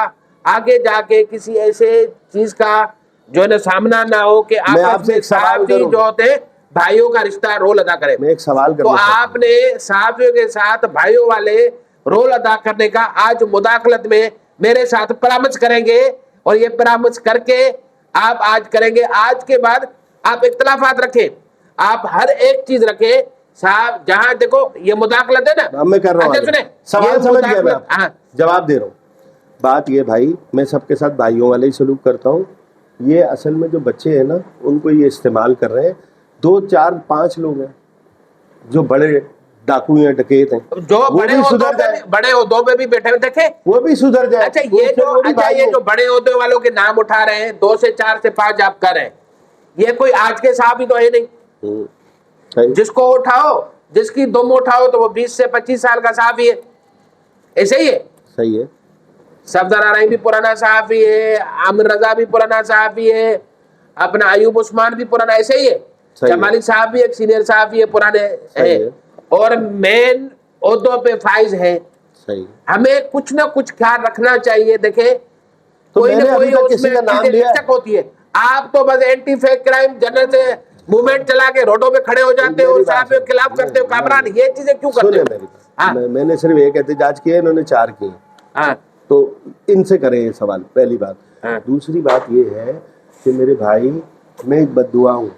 [SPEAKER 2] آگے جا کے کسی ایسے چیز کا جو ہے نا سامنا نہ ہو کہ
[SPEAKER 1] میں آپ
[SPEAKER 2] آپس
[SPEAKER 1] سے
[SPEAKER 2] میں
[SPEAKER 1] ایک سوال
[SPEAKER 2] صحافی
[SPEAKER 1] کروں.
[SPEAKER 2] جو ہوتے ہیں بھائیوں کا رشتہ رول ادا کرے.
[SPEAKER 1] میں ایک سوال
[SPEAKER 2] تو
[SPEAKER 1] کرنا چاہتا ہوں.
[SPEAKER 2] آپ نے صحافیوں کے ساتھ بھائیوں والے رول ادا کرنے کا آج مداخلت میں میرے ساتھ پرامرش کریں گے, اور یہ پرامرش کر کے آپ آج کریں گے. آج کے بعد آپ اختلافات رکھیں, آپ ہر ایک چیز رکھیں صاحب. جہاں دیکھو یہ مداخلت ہے نا,
[SPEAKER 1] اب میں کر رہا ہوں.
[SPEAKER 2] اچھا سنیں,
[SPEAKER 1] سوال سمجھ گیا, میں
[SPEAKER 2] ہاں
[SPEAKER 1] جواب دے رہا ہوں. بات یہ بھائی, میں سب کے ساتھ بھائیوں والے ہی سلوک کرتا ہوں. یہ اصل میں جو بچے ہیں نا ان کو یہ استعمال کر رہے ہیں. 2 4 5 لوگ ہیں جو بڑے ڈاکو ہیں, ڈکیت ہیں,
[SPEAKER 2] جو
[SPEAKER 1] وہ
[SPEAKER 2] بڑے
[SPEAKER 1] بھی سدھر جائیں,
[SPEAKER 2] بڑے عہدوں پہ بھی بیٹھے ہوئے دیکھیں.
[SPEAKER 1] وہ بھی سدھر جائیں.
[SPEAKER 2] اچھا یہ جو بڑے عہدے والوں کے نام اٹھا رہے ہیں, 2 سے 4 سے 5 آپ کر رہے ہیں, یہ کوئی آج کے صحافی تو ہے نہیں. جس کو اٹھاؤ, جس کی دم اٹھاؤ تو وہ 20 سے 25 سال کا صحافی ہے. ایسے ہی ہے.
[SPEAKER 1] صحیح ہے.
[SPEAKER 2] صفدر ارائیں بھی پرانا صحافی ہے, عامر رضا بھی پرانا صحافی ہے, اپنا ایوب عثمان بھی پرانا, ایسے ہی ہے. جمالی صاحب بھی ایک سینئر صحافی ہے, پرانے ہیں, اور مین عہدوں پہ فائز ہیں. ہمیں کچھ نہ کچھ خیال رکھنا چاہیے. دیکھیں کوئی نہ کوئی اس میں چیزیں مکسک ہوتی ہے. آپ تو بس اینٹی فیک کرائم جنرل سے موومنٹ چلا کے روڈوں پہ کھڑے ہو جاتے ہو, صحافیوں کے خلاف کرتے ہو. کامران یہ چیزیں کیوں کرتے ہو؟
[SPEAKER 1] میں نے صرف ایک احتجاج کیا, انہوں نے 4 کیے. تو ان سے کریں یہ سوال, پہلی بات. دوسری بات یہ ہے کہ میرے بھائی, میں ایک بد دعا ہوں.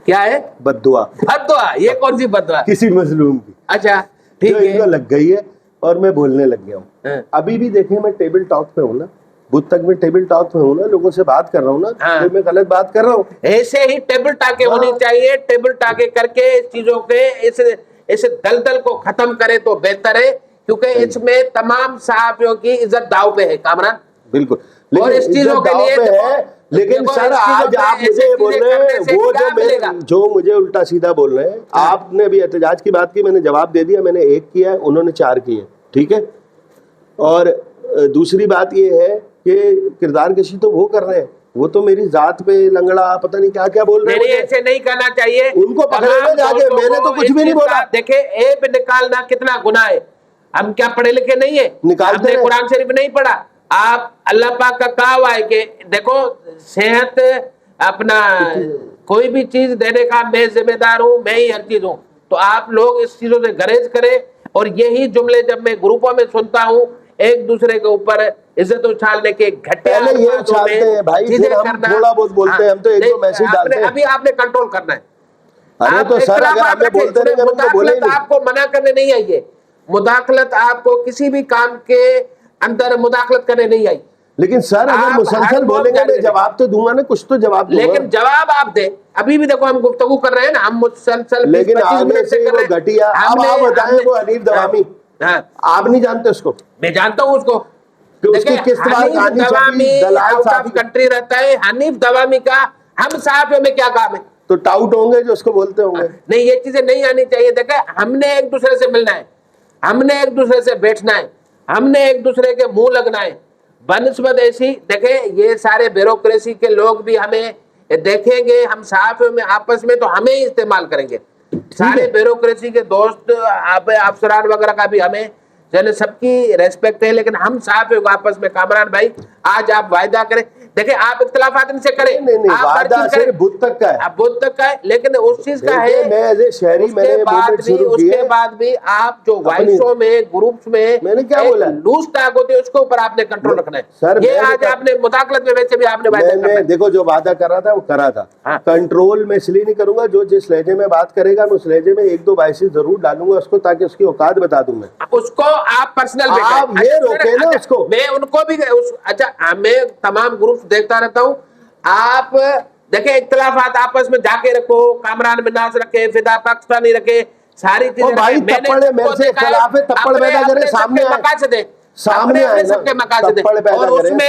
[SPEAKER 2] کیا ہے
[SPEAKER 1] بد دعا؟
[SPEAKER 2] بد دعا, یہ کون سی بد دعا؟
[SPEAKER 1] کسی مظلوم کی.
[SPEAKER 2] اچھا ٹھیک ہے,
[SPEAKER 1] ان کو لگ گئی ہے اور میں بولنے لگ گیا ہوں. ابھی بھی دیکھیں میں ٹیبل ٹاک پہ ہوں نا, بدھ تک میں ٹیبل ٹاک پہ ہوں نا, لوگوں سے بات کر رہا ہوں نا, تو میں غلط بات کر رہا ہوں.
[SPEAKER 2] ایسے ہی ٹیبل ٹاکیں ہونی چاہیے. ٹیبل ٹاکیں کر کے چیزوں کے اس دلدل کو ختم کرے تو بہتر ہے, کیونکہ اس میں تمام صحافیوں کی عزت داؤ پہ ہے. کامران
[SPEAKER 1] بالکل,
[SPEAKER 2] اور اس چیزوں کے لیے
[SPEAKER 1] لیکن سر آج آپ مجھے بول رہے ہیں, وہ جو مجھے الٹا سیدھا بول رہے ہیں. آپ نے ابھی احتجاج کی بات کی, میں نے جواب دے دیا. میں نے 1 کیا ہے, انہوں نے 4 کیے, ٹھیک ہے. اور دوسری بات یہ ہے کہ کردار کشی تو وہ کر رہے ہیں, وہ تو میری ذات پہ لنگڑا پتہ نہیں کیا کیا بول رہے ہیں.
[SPEAKER 2] ایسے نہیں کرنا چاہیے,
[SPEAKER 1] ان کو پکڑے ہوئے جا کے, میں نے تو کچھ بھی نہیں بولا.
[SPEAKER 2] دیکھیں ایپ نکالنا کتنا گناہ ہے. ہم کیا پڑھے لکھے نہیں ہیں؟ ہم نے قرآن شریف نہیں پڑھا. آپ اللہ پاک کا کہا ہوا ہے کہ دیکھو صحت اپنا کوئی بھی چیز دینے کا میں ذمہ دار ہوں, میں ہی ہر چیز ہوں. تو آپ لوگ اس چیزوں سے گریز کریں. اور یہی جملے جب میں گروپوں میں سنتا ہوں, ایک دوسرے کے اوپر عزت اچھالنے کے گھٹیا چیزیں کرنا,
[SPEAKER 1] تھوڑا بہت بولتے ہیں ہم تو, ایک دو میسج ڈالتے ہیں.
[SPEAKER 2] ابھی آپ نے کنٹرول کرنا ہے.
[SPEAKER 1] ارے تو سر اگر ہم نے بولتے نہیں, ہم تو بولے نہیں.
[SPEAKER 2] آپ کو منع کرنے نہیں آئی ہے مداخلت, آپ کو کسی بھی کام کے اندر مداخلت کرنے نہیں آئی.
[SPEAKER 1] لیکن سر اگر مسلسل بولیں گے میں جواب تو دوں گا نا, کچھ تو جواب دوں گا.
[SPEAKER 2] لیکن جواب آپ دیں. ابھی بھی دیکھو ہم گفتگو کر رہے ہیں نا, ہم مسلسل
[SPEAKER 1] لیکن آگے سے وہ گھٹیا. اب آپ بتائیں وہ حنیف دوامی, آپ نہیں جانتے اس کو؟
[SPEAKER 2] میں جانتا ہوں اس کو. کنٹری رہتا ہے حنیف دوامی کا, ہم صحافیوں میں کیا کام ہے؟
[SPEAKER 1] تو ٹاؤٹ ہوں گے جو اس کو بولتے ہوں گے.
[SPEAKER 2] نہیں, یہ چیزیں نہیں آنی چاہیے. دیکھیں ہم نے ایک دوسرے سے ملنا ہے, ہم نے ایک دوسرے سے بیٹھنا ہے, ہم نے ایک دوسرے کے منہ لگنا ہے. بنسبت ایسی دیکھیں یہ سارے بیوروکریسی کے لوگ بھی ہمیں دیکھیں گے, ہم صحافیوں میں آپس میں تو ہمیں ہی استعمال کریں گے. سارے بیوروکریسی کے دوست افسران وغیرہ کا بھی ہمیں سب کی ریسپیکٹ ہے, لیکن ہم صحافیوں کو آپس میں. کامران بھائی آج آپ وعدہ کریں, دیکھیں آپ اختلافات ان سے کریں,
[SPEAKER 1] وعدہ صرف بدھ تک کا ہے,
[SPEAKER 2] بدھ تک کا ہے, لیکن اس چیز کا ہے.
[SPEAKER 1] میں ایز اے شہری میں نے موومنٹ شروع کی ہے.
[SPEAKER 2] اس کے بعد بھی آپ جو وائسوں میں گروپس میں
[SPEAKER 1] نے کیا بولا,
[SPEAKER 2] لوز ٹاک ہوتی ہے, اس کے اوپر آپ نے کنٹرول رکھنا ہے. یہ آج آپ نے مداخلت میں ویسے بھی آپ نے وعدہ کرنا ہے.
[SPEAKER 1] دیکھو جو وعدہ کر رہا تھا وہ کرا تھا. کنٹرول میں اس لیے نہیں کروں گا, جو جس لہجے میں بات کرے گا میں اس لہجے میں 1 2 بائسیز ضرور ڈالوں گا اس کو, تاکہ اس کی اوقات بتا دوں. میں
[SPEAKER 2] اس کو آپ پرسنل
[SPEAKER 1] آپ یہ روکے نا اس کو.
[SPEAKER 2] میں ان کو بھی اچھا میں تمام گروپس دیکھتا رہتا ہوں. آپ دیکھیں اختلافات آپس میں جا کے رکھو, کامران مناس رکھے, فدا پاکستانی رکھے, ساری چیزیں.
[SPEAKER 1] بھائی تپڑ میرے سے خلاف تپڑ پیدا کرے, سامنے
[SPEAKER 2] مقاصد ہے,
[SPEAKER 1] سامنے
[SPEAKER 2] سب کے مقاصد ہے. اور اس میں